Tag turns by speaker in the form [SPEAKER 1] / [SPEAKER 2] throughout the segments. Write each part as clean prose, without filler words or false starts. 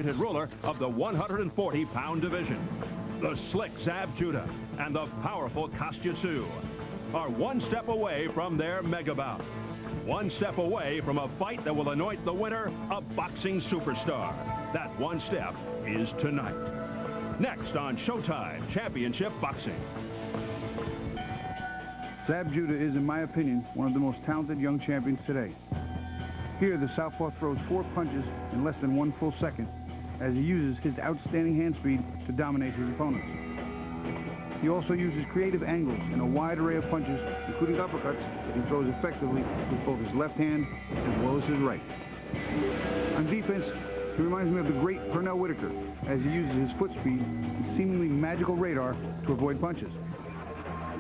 [SPEAKER 1] ruler of the 140-pound division. The slick Zab Judah and the powerful Kostya Tszyu are one step away from their mega bout. One step away from a fight that will anoint the winner a boxing superstar. That one step is tonight. Next on Showtime Championship Boxing.
[SPEAKER 2] Zab Judah is, in my opinion, one of the most talented young champions today. Here, the southpaw throws 4 punches in less than 1 full second as he uses his outstanding hand speed to dominate his opponents. He also uses creative angles and a wide array of punches, including uppercuts, that he throws effectively with both his left hand as well as his right. On defense, he reminds me of the great Pernell Whitaker, as he uses his foot speed and seemingly magical radar to avoid punches.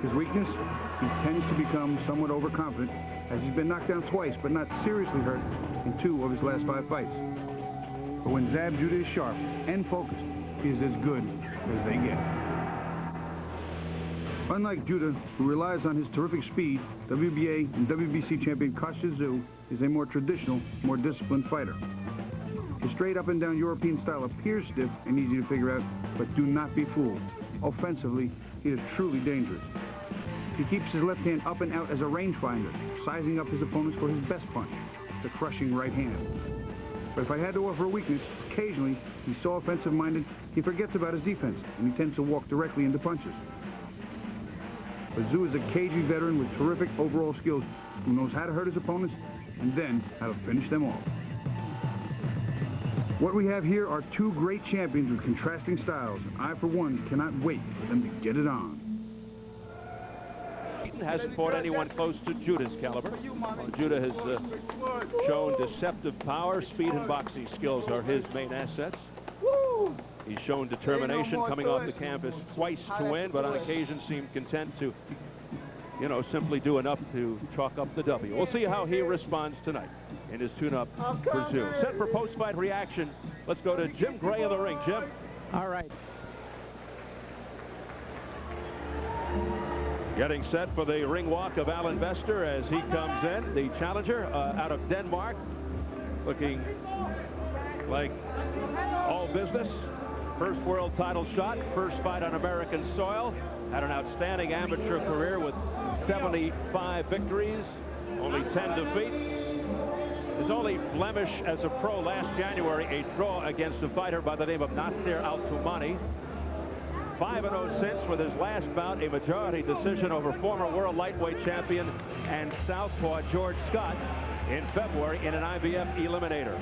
[SPEAKER 2] His weakness, he tends to become somewhat overconfident, as he's been knocked down twice but not seriously hurt in 2 of his last 5 fights. But when Zab Judah is sharp and focused, he is as good as they get. Unlike Judah, who relies on his terrific speed, WBA and WBC champion Kostya Tszyu is a more traditional, more disciplined fighter. His straight up and down European style appears stiff and easy to figure out, but do not be fooled. Offensively, he is truly dangerous. He keeps his left hand up and out as a rangefinder, sizing up his opponents for his best punch, the crushing right hand. But if I had to offer a weakness, occasionally he's so offensive-minded he forgets about his defense, and he tends to walk directly into punches. But Tszyu is a cagey veteran with terrific overall skills who knows how to hurt his opponents and then how to finish them off. What we have here are 2 great champions with contrasting styles, and I, for one, cannot wait for them to get it on.
[SPEAKER 3] Hasn't fought anyone close to Judah's caliber. Judah has shown deceptive power. Speed and boxing skills are his main assets. He's shown determination coming off the canvas twice to win, but on occasion seemed content to, simply do enough to chalk up the W. We'll see how he responds tonight in his tune-up for Tszyu. Set for post-fight reaction. Let's go to Jim Gray in the ring. Jim.
[SPEAKER 4] All right.
[SPEAKER 3] Getting set for the ring walk of Alan Bester as he comes in, the challenger out of Denmark, looking like all business. First world title shot, first fight on American soil. Had an outstanding amateur career with 75 victories, only 10 defeats. His only blemish as a pro last January, a draw against a fighter by the name of Nasser Al-Tumani. 5-0 since, with his last bout a majority decision over former world lightweight champion and southpaw George Scott in February in an IBF eliminator.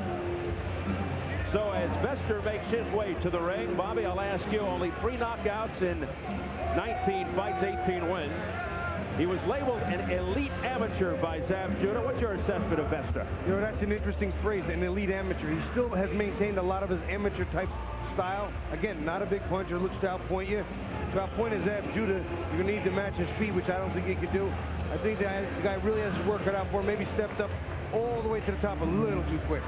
[SPEAKER 3] So as Bester makes his way to the ring, Bobby, I'll ask you, only 3 knockouts in 19 fights, 18 wins. He was labeled an elite amateur by Zab Judah. What's your assessment of Bester?
[SPEAKER 5] That's an interesting phrase, an elite amateur. He still has maintained a lot of his amateur type style. Again, not a big puncher, looks to outpoint you. To outpoint his Zab Judah, you're going to need to match his speed, which I don't think he could do. I think the guy really has his work cut out for him. Maybe stepped up all the way to the top a little too quick.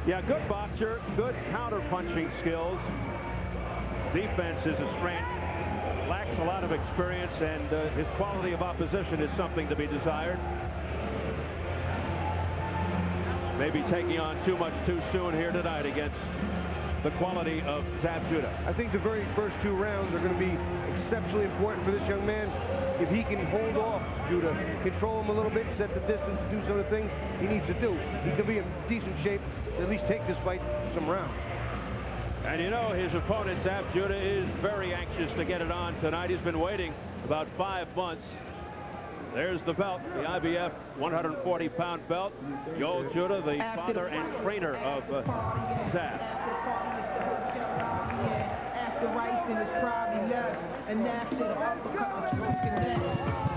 [SPEAKER 3] Yeah, good boxer, good counter-punching skills. Defense is a strength. Lacks a lot of experience, and his quality of opposition is something to be desired. Maybe taking on too much too soon here tonight against the quality of Zab Judah.
[SPEAKER 5] I think the very first 2 rounds are going to be exceptionally important for this young man. If he can hold off Judah, control him a little bit, set the distance, do some of the things he needs to do, he can be in decent shape to at least take this fight some rounds.
[SPEAKER 3] And his opponent, Zab Judah, is very anxious to get it on tonight. He's been waiting about 5 months. There's the belt, the IBF 140-pound belt. Yoel Judah, the father and trainer of Zab.
[SPEAKER 6] After ricing is probably less, and after the uppercut,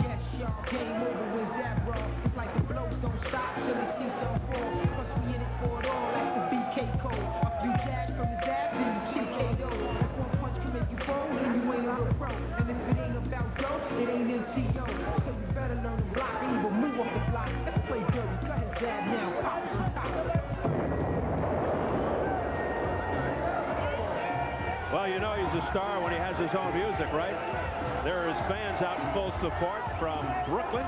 [SPEAKER 6] yes, y'all came over with Zab, bro. It's like the blows don't stop till they see some fall. Plus we in it for it all, like the BK code. A few jabs from the Zab, then you TKO. If one punch can make you fall, then you ain't a real pro. And if it ain't about dough, it ain't NTO. So you better learn to block, and even move off the block. Let's play dirty, go ahead, Zab now, pop some top.
[SPEAKER 3] Well, he's a star when he has his own music, right? There are his fans out in full support from Brooklyn.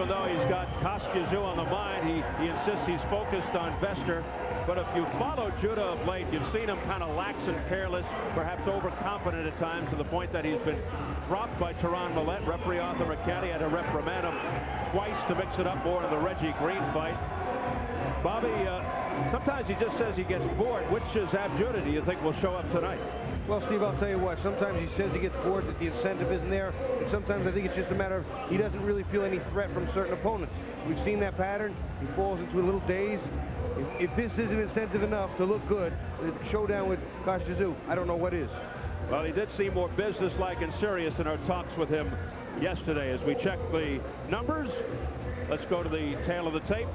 [SPEAKER 3] even though he's got Kosciuszko on the mind, he insists he's focused on Vester. But if you follow Judah of late, you've seen him kind of lax and careless, perhaps overconfident at times, to the point that he's been dropped by Teron Millette. Referee Arthur McCanny had to reprimand him twice to mix it up more in the Reggie Green fight. Bobby, sometimes he just says he gets bored. Which Zab Judah do you think will show up tonight?
[SPEAKER 5] Well, Steve, I'll tell you what. Sometimes he says he gets bored, that the incentive isn't there. And sometimes I think it's just a matter of he doesn't really feel any threat from certain opponents. We've seen that pattern. He falls into a little daze. If this isn't incentive enough to look good, the showdown with Kosciuszko, I don't know what is.
[SPEAKER 3] Well, he did seem more businesslike and serious in our talks with him yesterday. As we check the numbers, let's go to the tail of the tape.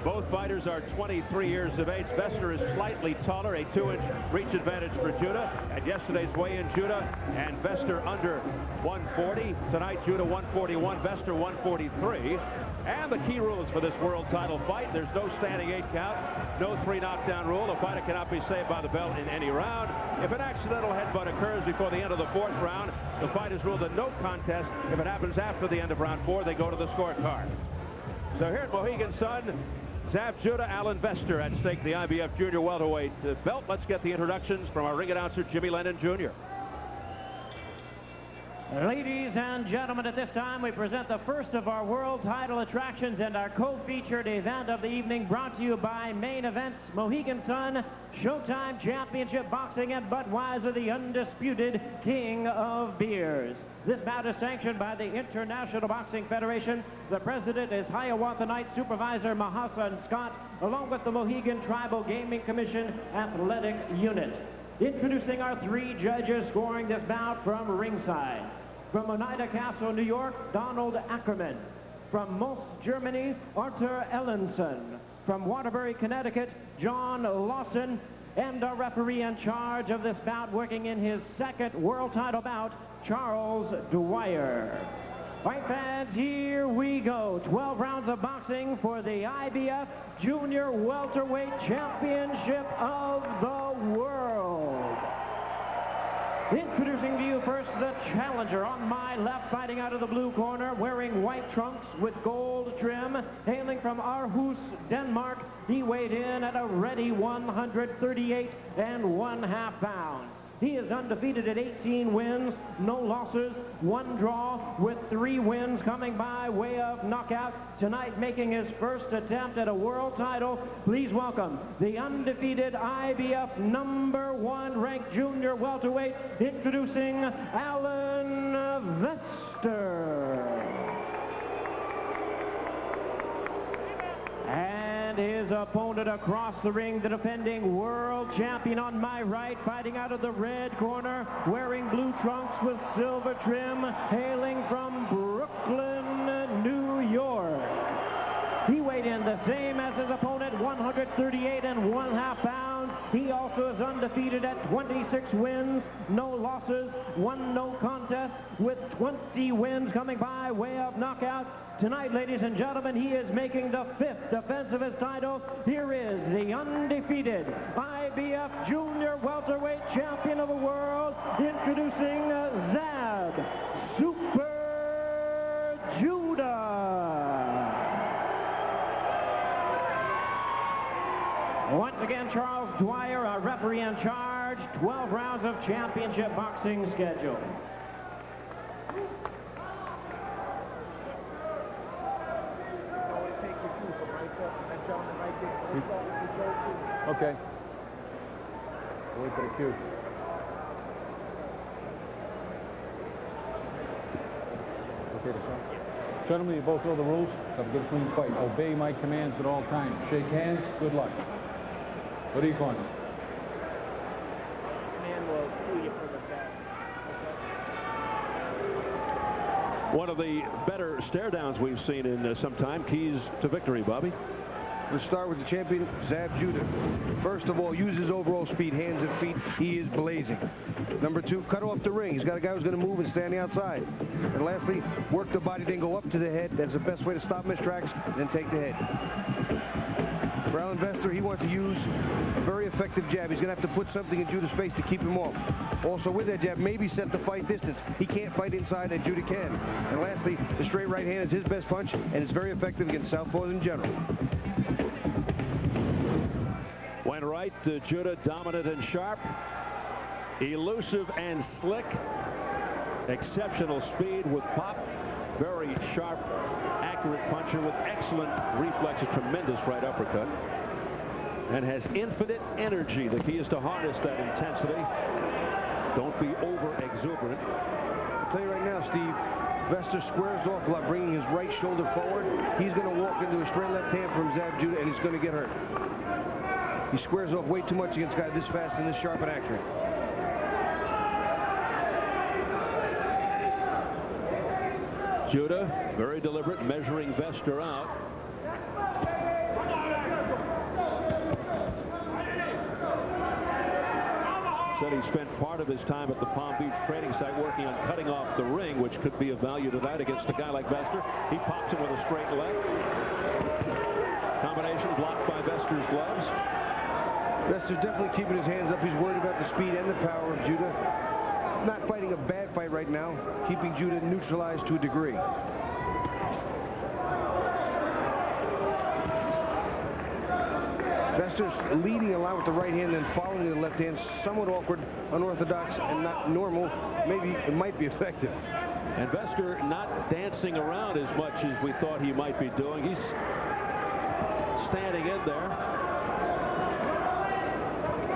[SPEAKER 3] Both fighters are 23 years of age. Vester is slightly taller, a 2-inch reach advantage for Judah. At yesterday's weigh-in, Judah and Vester under 140. Tonight, Judah 141, Vester 143. And the key rules for this world title fight: there's no standing 8 count, no 3 knockdown rule. The fighter cannot be saved by the belt in any round. If an accidental headbutt occurs before the end of the 4th round, the fight is ruled a no contest. If it happens after the end of round 4, they go to the scorecard. So here at Mohegan Sun, Zab Judah, Alan Vester at stake, the IBF Junior Welterweight belt. Let's get the introductions from our ring announcer, Jimmy Lennon Jr.
[SPEAKER 4] Ladies and gentlemen, at this time we present the first of our world title attractions and our co-featured event of the evening, brought to you by Main Events, Mohegan Sun, Showtime Championship Boxing, and Budweiser, the undisputed king of beers. This bout is sanctioned by the International Boxing Federation. The president is Hiawatha Night Supervisor Mahasan Scott, along with the Mohegan Tribal Gaming Commission Athletic Unit. Introducing our 3 judges scoring this bout from ringside. From Oneida Castle, New York, Donald Ackerman. From Most, Germany, Arthur Ellenson. From Waterbury, Connecticut, John Lawson. And our referee in charge of this bout, working in his 2nd world title bout, Charles Dwyer. All right, fans, here we go. 12 rounds of boxing for the IBF Junior Welterweight Championship of the World. Introducing to you first the challenger on my left, fighting out of the blue corner, wearing white trunks with gold trim, hailing from Aarhus, Denmark. He weighed in at a ready 138 1/2 pounds. He is undefeated at 18 wins, no losses, 1 draw, with 3 wins coming by way of knockout. Tonight, making his first attempt at a world title, please welcome the undefeated IBF #1 ranked junior welterweight, introducing Alan Vester. And his opponent across the ring, the defending world champion on my right, fighting out of the red corner, wearing blue trunks with silver trim, hailing from Brooklyn, New York. He weighed in the same as his opponent, 138 1/2 pounds. He also is undefeated at 26 wins, no losses, 1 no contest, with 20 wins coming by way of knockout. Tonight, ladies and gentlemen, he is making the 5th defense of his title. Here is the undefeated IBF Junior Welterweight Champion of the World, introducing Zab Super Judah. Once again, Charles Dwyer, our referee in charge. 12 rounds of championship boxing schedule.
[SPEAKER 2] Okay. Wait for the cue. Okay, gentlemen, you both know the rules. Have a good, clean fight. Obey my commands at all times. Shake hands. Good luck. What are you calling?
[SPEAKER 4] Man will sue you for the bet.
[SPEAKER 3] One of the better stare downs we've seen in some time. Keys to victory, Bobby.
[SPEAKER 5] Let's start with the champion, Zab Judah. First of all, use his overall speed, hands and feet. He is blazing. Number 2, cut off the ring. He's got a guy who's going to move and stand the outside. And lastly, work the body, then go up to the head. That's the best way to stop him in his tracks, and then take the head. For Alan Vester, he wants to use a very effective jab. He's going to have to put something in Judah's face to keep him off. Also with that jab, maybe set the fight distance. He can't fight inside, and Judah can. And lastly, the straight right hand is his best punch, and it's very effective against southpaws in general.
[SPEAKER 3] Went right to Judah, dominant and sharp, elusive and slick, exceptional speed with pop, very sharp, accurate puncher with excellent reflex, a tremendous right uppercut, and has infinite energy. The key is to harness that intensity. Don't be over exuberant.
[SPEAKER 5] I'll tell you right now, Steve, Vester squares off a lot, bringing his right shoulder forward. He's going to walk into a straight left hand from Zab Judah, and he's going to get hurt. He squares off way too much against guys this fast and this sharp and accurate.
[SPEAKER 3] Judah, very deliberate, measuring Vester out. Said he spent part of his time at the Palm Beach training site working on cutting off the ring, which could be of value tonight against a guy like Vester. He pops him with a straight left. Combination blocked by Vester's gloves.
[SPEAKER 5] Vester's definitely keeping his hands up. He's worried about the speed and the power of Judah. Not fighting a bad fight right now, keeping Judah neutralized to a degree. Vester's leading a lot with the right hand and following the left hand. Somewhat awkward, unorthodox, and not normal. Maybe it might be effective.
[SPEAKER 3] And Vester not dancing around as much as we thought he might be doing. He's standing in there,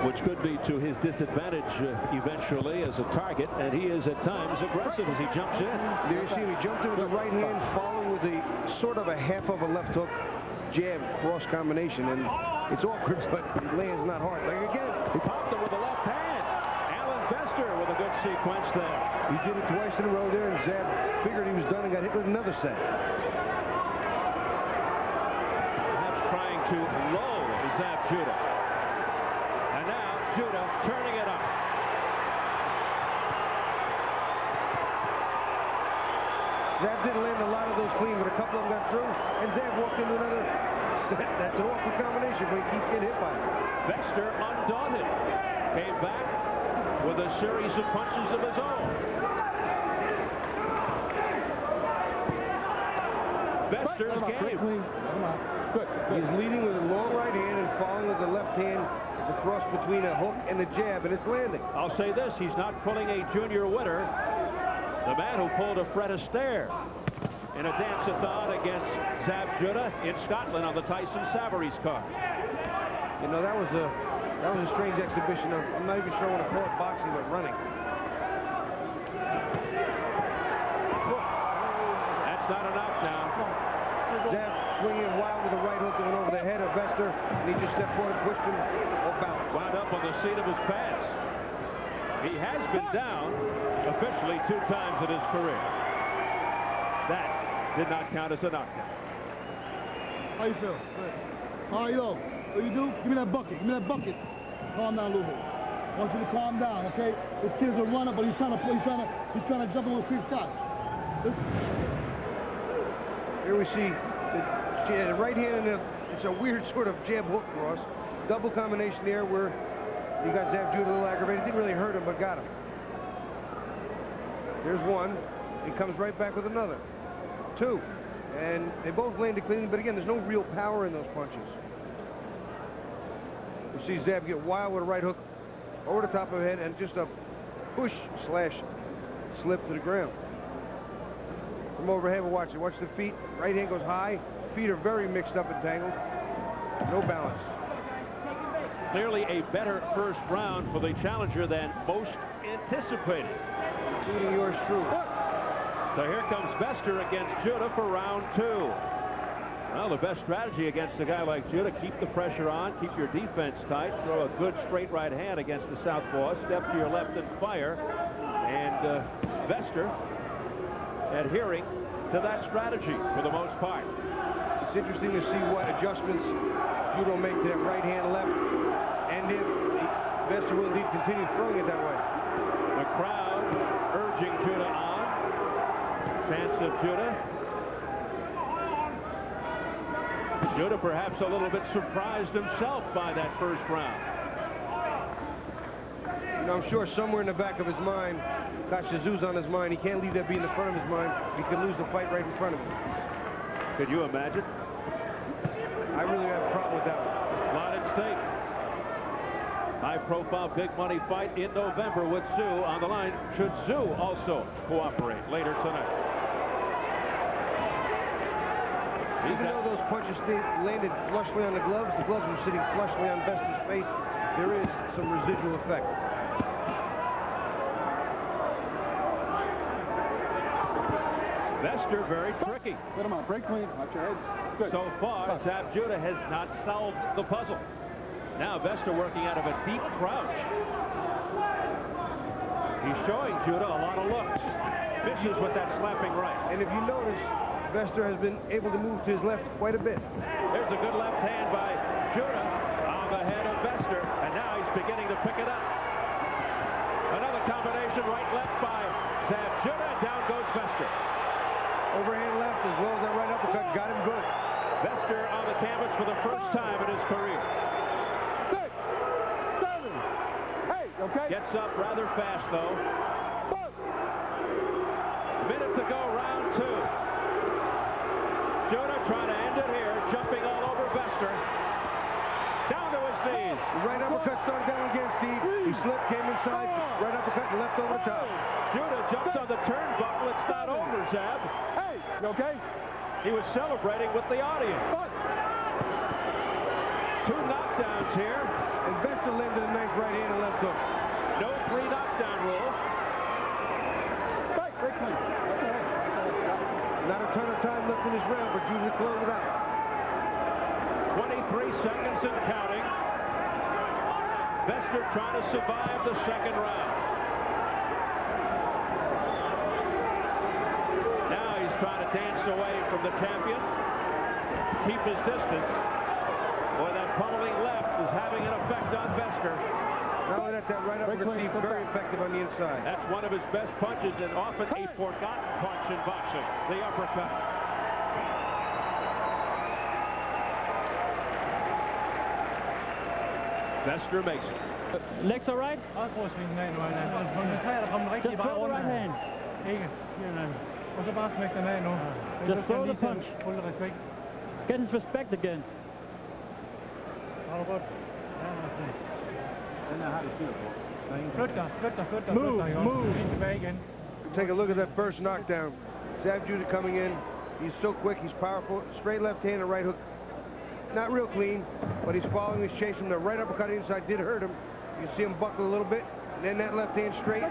[SPEAKER 3] which could be to his disadvantage eventually as a target, and he is at times aggressive as he jumps in.
[SPEAKER 5] There you see him, he jumped in with the right hand, following with a sort of a half of a left hook jab cross combination, and it's awkward, but it lands not hard. Like again,
[SPEAKER 3] he popped it with the left hand. Alan Vester with a good sequence there.
[SPEAKER 5] He did it twice in a row there, and Zab figured he was done and got hit with another set.
[SPEAKER 3] Perhaps trying to lull Zab Judah. And now Judah turning it up.
[SPEAKER 5] Zab didn't land a lot of those clean, but a couple of them got through, and Zab walked into another set. That's an awkward combination, but he keeps getting hit by it.
[SPEAKER 3] Vester, undaunted, came back with a series of punches of his own. Vester's game.
[SPEAKER 5] Good. He's leading with a long right hand and following with the left hand. The cross between a hook and a jab, and it's landing.
[SPEAKER 3] I'll say this, he's not pulling a junior winner. The man who pulled a Fred Astaire in a dance-a-thon against Zab Judah in Scotland on the Tyson Savary's card.
[SPEAKER 5] You know, that was a strange exhibition of, I'm not even sure I want to call it boxing, but running.
[SPEAKER 3] That's not a knockdown.
[SPEAKER 5] Zab swinging wild with the right hook that went over the head of Vester, and he just stepped forward and pushed him off balance.
[SPEAKER 3] Wound up on the seat of his pants. He has been down officially 2 times in his career. That did not count as a knockdown.
[SPEAKER 7] How you feel? Good. All right, yo, what you do? Give me that bucket. Give me that bucket. Calm down a little bit. I want you to calm down, okay? This kid's a runner, but he's trying to jump in with quick shots.
[SPEAKER 5] Here we see the right hand, and it's a weird sort of jab hook cross. Double combination there where he got Zab Judah a little aggravated. Didn't really hurt him, but got him. There's one. He comes right back with another. 2. And they both landed cleanly, but again, there's no real power in those punches. You see Zab get wild with a right hook over the top of the head and just a push slash slip to the ground. From overhead, we'll watch it. Watch the feet. Right hand goes high. Feet are very mixed up and tangled. No balance.
[SPEAKER 3] Clearly a better first round for the challenger than most anticipated.
[SPEAKER 5] Including yours truly.
[SPEAKER 3] So here comes Vester against Judah for round 2. Well, the best strategy against a guy like Judah, keep the pressure on, keep your defense tight, throw a good straight right hand against the southpaw, step to your left and fire. And Vester adhering to that strategy for the most part.
[SPEAKER 5] It's interesting to see what adjustments Judah will make to that right hand left, and if Vester will indeed continue throwing it that way.
[SPEAKER 3] The crowd urging Judah on. Chance of Judah. Judah perhaps a little bit surprised himself by that first round.
[SPEAKER 5] And I'm sure somewhere in the back of his mind, Kashizu's on his mind. He can't leave that be in the front of his mind. He could lose the fight right in front of him.
[SPEAKER 3] Could you imagine?
[SPEAKER 5] I really have a problem with that one.
[SPEAKER 3] A lot at stake. High-profile, big-money fight in November with Tszyu on the line. Should Tszyu also cooperate later tonight?
[SPEAKER 5] Even though those punches landed flushly on the gloves were sitting flushly on Vester's face, there is some residual effect.
[SPEAKER 3] Vester very tricky.
[SPEAKER 7] Put him on. Break clean. Watch your head. Good.
[SPEAKER 3] So far, Zab Judah has not solved the puzzle. Now Vester working out of a deep crouch. He's showing Judah a lot of looks. Vicious with that slapping right.
[SPEAKER 5] And if you notice, Vester has been able to move to his left quite a bit.
[SPEAKER 3] There's a good left hand by Judah on the head of Vester, and now he's beginning to pick it up. Another combination right-left by Zab Judah, and down goes Vester.
[SPEAKER 5] Overhand left as well as that right uppercut got him good.
[SPEAKER 3] Vester on the canvas for the first time in his career.
[SPEAKER 7] 6, 7, 8, okay?
[SPEAKER 3] Gets up rather fast, though.
[SPEAKER 7] 4.
[SPEAKER 3] Minute to go, round 2. Judah trying to end it here, jumping all over Vester. Down to his knees.
[SPEAKER 5] The right uppercut started down against Steve. He slipped, came inside, right uppercut, and left over the top.
[SPEAKER 3] Judah jumps on the turnbuckle. It's not over, Zab.
[SPEAKER 7] Hey, you okay?
[SPEAKER 3] He was celebrating with the audience. 2 knockdowns here.
[SPEAKER 5] And Vester landed a nice right hand and left hook.
[SPEAKER 3] No 3 knockdown rule.
[SPEAKER 7] Break clean. Watch your head.
[SPEAKER 5] Not a ton of time left in this round, but Judah closed it out.
[SPEAKER 3] 23 seconds and counting. Vester trying to survive the second round. Now he's trying to dance away from the champion. Keep his distance. Boy, that pummeling left is having an effect on Vester.
[SPEAKER 5] Not only that right uppercut Steve very effective on the inside.
[SPEAKER 3] That's one of his best punches and often a forgotten punch in boxing, the uppercut. Vester makes it.
[SPEAKER 4] Legs all right?
[SPEAKER 8] Just throw the right hand. Just throw the punch. Get his respect again.
[SPEAKER 7] Move.
[SPEAKER 5] Take a look at that first knockdown. Zab Judah coming in. He's so quick, he's powerful. Straight left hand and right hook. Not real clean, but he's following his chase from the right uppercut inside did hurt him. You see him buckle a little bit, and then that left hand straight. A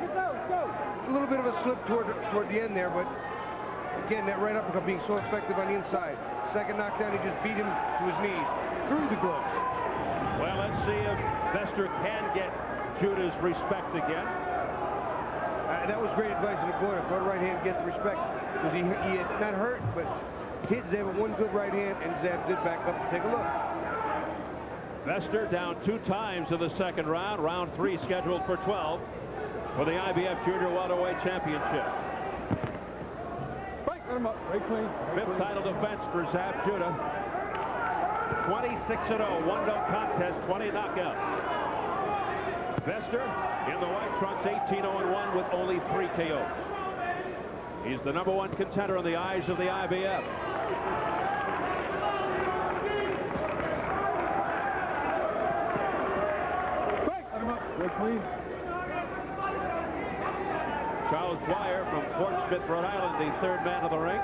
[SPEAKER 5] little bit of a slip toward the end there, but again, that right uppercut being so effective on the inside. Second knockdown, he just beat him to his knees, through the gloves.
[SPEAKER 3] Well, let's see if Vester can get Judah's respect again.
[SPEAKER 5] That was great advice in the corner. Throw the right hand, get the respect. Because he had not hurt, but hit Zab with one good right hand, and Zab did back up to take a look.
[SPEAKER 3] Vester down 2 times in the second round. Round 3 scheduled for 12 for the IBF Junior Welterweight Championship.
[SPEAKER 7] Break him up. Break clean.
[SPEAKER 3] Fifth title defense for Zab Judah. 26-0, 1 no contest, 20 knockouts. Vester in the white trunks, 18-0-1 with only 3 KOs. He's the #1 contender in the eyes of the IBF.
[SPEAKER 7] Break clean.
[SPEAKER 3] Charles Dwyer from Fort Smith, Rhode Island, the 3rd man of the ring.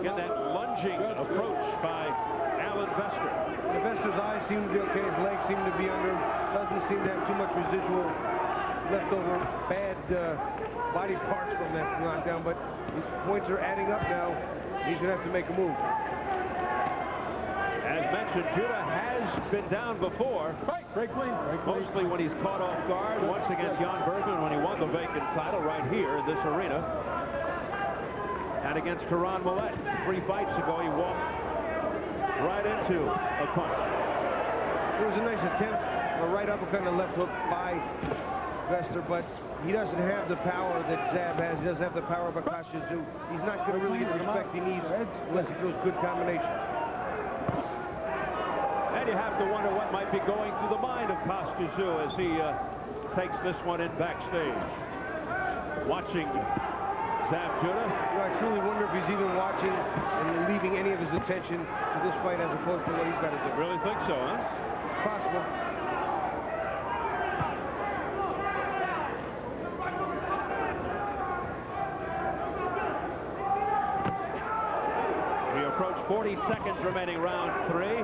[SPEAKER 3] Again, that lunging approach by Alan Vester.
[SPEAKER 5] Vester's eyes seem to be okay. His legs seem to be under him. Doesn't seem to have too much residual leftover bad body parts from that knockdown, but his points are adding up now. He's going to have to make a move.
[SPEAKER 3] As mentioned, Judah has been down before.
[SPEAKER 7] Break clean.
[SPEAKER 3] Mostly when he's caught off guard. Once against Jan Bergman when he won the vacant title right here in this arena. And against Karan Millett 3 fights ago, he walked right into a punch.
[SPEAKER 5] It was a nice attempt, a right uppercut and a left hook by Vester, but he doesn't have the power that Zab has. He doesn't have the power of Kashizu. He's not going to really get the respect he needs unless he throws good combinations.
[SPEAKER 3] And you have to wonder what might be going through the mind of Kostya Tszyu as he takes this one in backstage. Watching Zab Judah.
[SPEAKER 5] I truly wonder if he's even watching and leaving any of his attention to this fight as opposed to what he's got to do.
[SPEAKER 3] Really think so, huh?
[SPEAKER 5] Possible.
[SPEAKER 3] We approach 40 seconds remaining, round 3.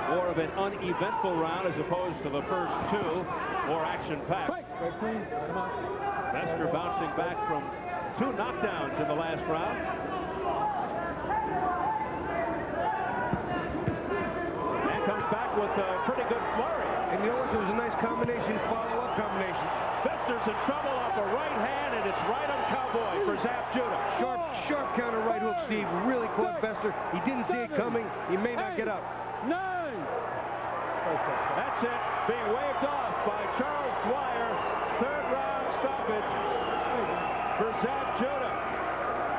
[SPEAKER 3] More of an uneventful round as opposed to the first 2. More action-packed. Vester bouncing back from 2 knockdowns in the last round. And comes back with a pretty good flurry.
[SPEAKER 5] And you know what? It was a nice combination, follow-up combination.
[SPEAKER 3] Vester's in trouble off a right hand, and it's right on Cowboy for Zab Judah.
[SPEAKER 5] Sharp counter right hook, Steve. Really caught Vester. He didn't see it coming. He may not get up.
[SPEAKER 8] 9.
[SPEAKER 3] That's it. Being waved off by Charles Dwyer. 3rd round stoppage for Zab Judah.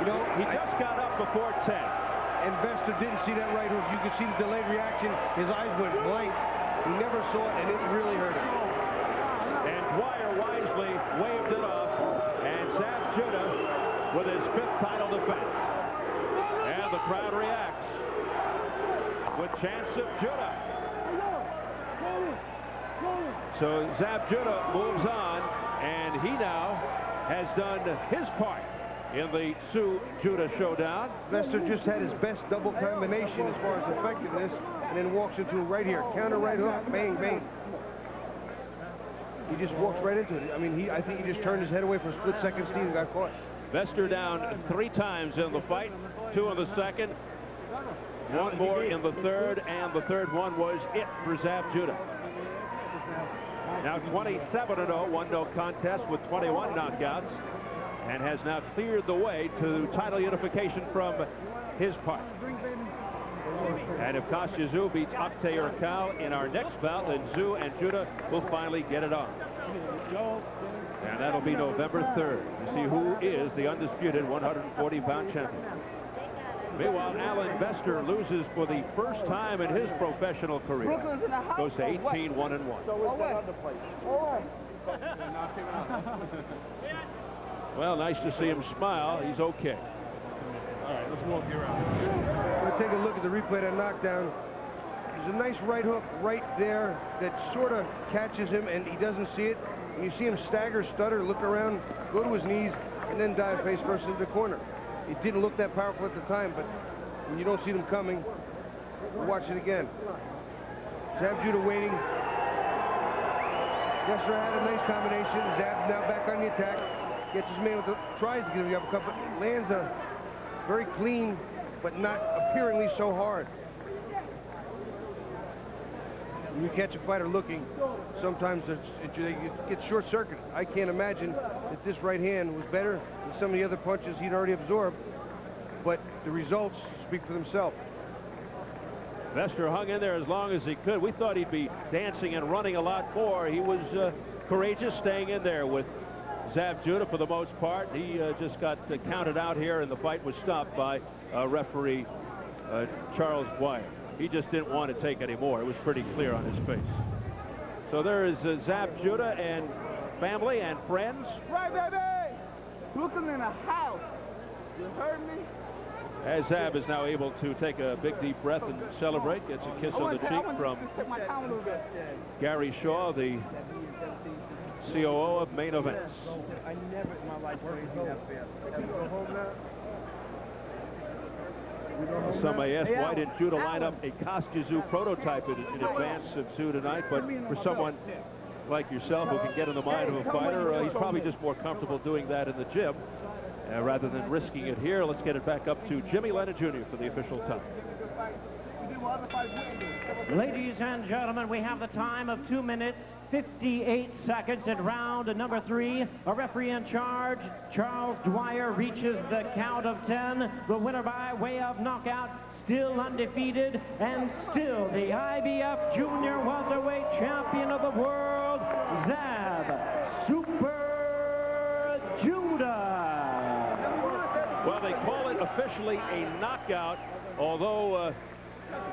[SPEAKER 5] You know,
[SPEAKER 3] He just got up before 10.
[SPEAKER 5] And Vester didn't see that right hook. You could see the delayed reaction. His eyes went blank. He never saw it, and it really hurt him.
[SPEAKER 3] And Dwyer wisely waved it off. And Zab Judah with his 5th title defense. And the crowd reacts with chants of Judah. So Zab Judah moves on, and he now has done his part in the Tszyu-Judah showdown.
[SPEAKER 5] Vester just had his best double combination as far as effectiveness, and then walks into it right here. Counter right hook, bang, bang. He just walks right into it. I mean, I think he just turned his head away for a split second, Steve, and got caught.
[SPEAKER 3] Vester down 3 times in the fight, 2 in the second, 1 more in the third, and the third one was it for Zab Judah. Now 27-0, won no contest with 21 knockouts, and has now cleared the way to title unification from his part. And if Kostya Tszyu beats Oktay Urkal in our next bout, then Tszyu and Judah will finally get it on. And that'll be November 3rd to see who is the undisputed 140-pound champion. Meanwhile, Alan Vester loses for the first time in his professional career. Goes to 18-1-1. Well, nice to see him smile. He's okay.
[SPEAKER 8] All right, let's walk you around.
[SPEAKER 5] We're going to take a look at the replay of that knockdown. There's a nice right hook right there that sort of catches him, and he doesn't see it. And you see him stagger, stutter, look around, go to his knees, and then dive face first into the corner. It didn't look that powerful at the time, but when you don't see them coming, watch it again. Zab Judah waiting. Vester had a nice combination. Zab now back on the attack. Gets his man with the, tries to get him the uppercut, but lands a very clean, but not appearingly so hard. When you catch a fighter looking, sometimes it gets short-circuited. I can't imagine that this right hand was better than some of the other punches he'd already absorbed, but the results speak for themselves.
[SPEAKER 3] Vester hung in there as long as he could. We thought he'd be dancing and running a lot more. He was courageous, staying in there with Zab Judah for the most part. He just got counted out here, and the fight was stopped by referee Charles Dwyer. He just didn't want to take any more. It was pretty clear on his face. So there is Zab Judah and family and friends.
[SPEAKER 6] Right, baby! Looking in a house. You heard me?
[SPEAKER 3] As Zab is now able to take a big deep breath and celebrate, gets a kiss on the cheek from Gary Shaw, the COO of Main Events.
[SPEAKER 6] I never in my life heard that fast. Can you go home now?
[SPEAKER 3] Some may ask, why didn't Judah line up a Kostya Tszyu prototype in advance of Tszyu tonight? But for someone like yourself who can get in the mind of a fighter, he's probably just more comfortable doing that in the gym rather than risking it here. Let's get it back up to Jimmy Lennon Jr. for the official time.
[SPEAKER 4] Ladies and gentlemen, we have the time of 2 minutes, 58 seconds in round number 3. A referee in charge, Charles Dwyer, reaches the count of 10. The winner by way of knockout, still undefeated, and still the IBF Junior Welterweight Champion of the World, Zab Super Judah.
[SPEAKER 3] Well, they call it officially a knockout, although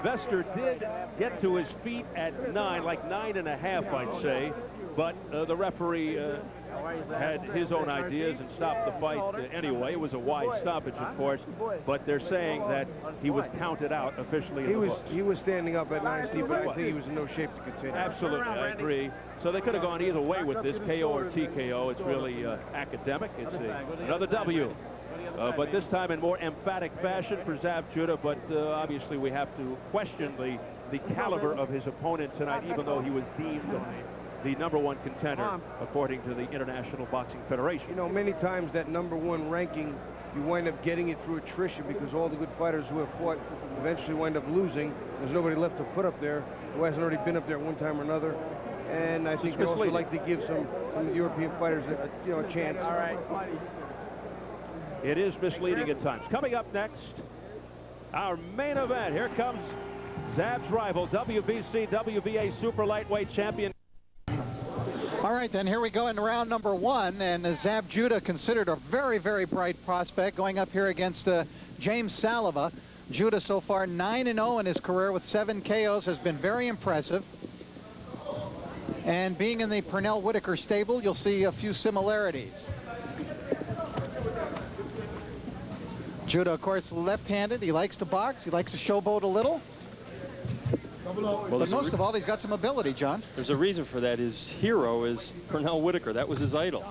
[SPEAKER 3] Vester did get to his feet at 9, like 9.5, I'd say. But the referee had his own ideas and stopped the fight anyway. It was a wide stoppage, of course, but they're saying that he was counted out officially in the books.
[SPEAKER 5] He was standing up at 9, Steve, but I think he was in no shape to continue.
[SPEAKER 3] Absolutely, I agree. So they could have gone either way with this, KO or TKO. It's really academic. It's another W. But this time in more emphatic fashion for Zab Judah, but obviously we have to question the caliber of his opponent tonight, even though he was deemed the #1 contender, according to the International Boxing Federation.
[SPEAKER 5] You know, many times that #1 ranking, you wind up getting it through attrition because all the good fighters who have fought eventually wind up losing. There's nobody left to put up there who hasn't already been up there at one time or another. And I think they also like to give some of the European fighters a chance. All right.
[SPEAKER 3] It is misleading at times. Coming up next, our main event. Here comes Zab's rival, WBC, WBA super lightweight champion.
[SPEAKER 9] All right, then here we go in round number 1, and Zab Judah, considered a very, very bright prospect, going up here against James Saliva. Judah so far 9-0 in his career with 7 KOs, has been very impressive. And being in the Pernell Whitaker stable, you'll see a few similarities. Judah, of course, left-handed. He likes to box. He likes to showboat a little.
[SPEAKER 8] Well,
[SPEAKER 9] but most of all, he's got some ability, John.
[SPEAKER 8] There's a reason for that. His hero is Pernell Whitaker. That was his idol.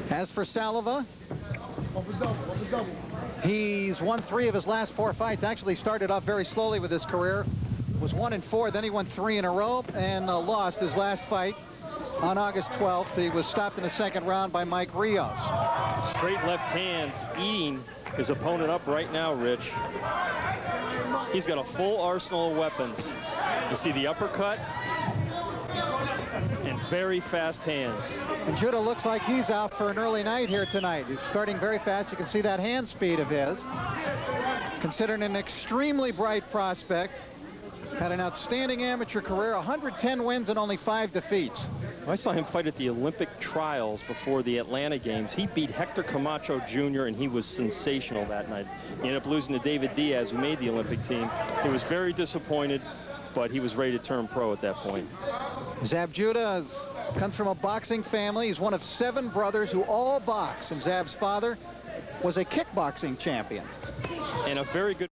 [SPEAKER 9] As for Saliva, he's won 3 of his last 4 fights. Actually started off very slowly with his career. Was 1-4, then he won 3 in a row and lost his last fight on August 12th. He was stopped in the 2nd round by Mike Rios.
[SPEAKER 8] Straight left hands eating his opponent up right now, Rich. He's got a full arsenal of weapons. You see the uppercut and very fast hands.
[SPEAKER 9] And Judah looks like he's out for an early night here tonight. He's starting very fast. You can see that hand speed of his. Considered an extremely bright prospect. Had an outstanding amateur career, 110 wins and only 5 defeats.
[SPEAKER 8] I saw him fight at the Olympic trials before the Atlanta Games. He beat Hector Camacho Jr., and he was sensational that night. He ended up losing to David Diaz, who made the Olympic team. He was very disappointed, but he was ready to turn pro at that point.
[SPEAKER 9] Zab Judah comes from a boxing family. He's one of 7 brothers who all box, and Zab's father was a kickboxing champion.
[SPEAKER 8] And a very good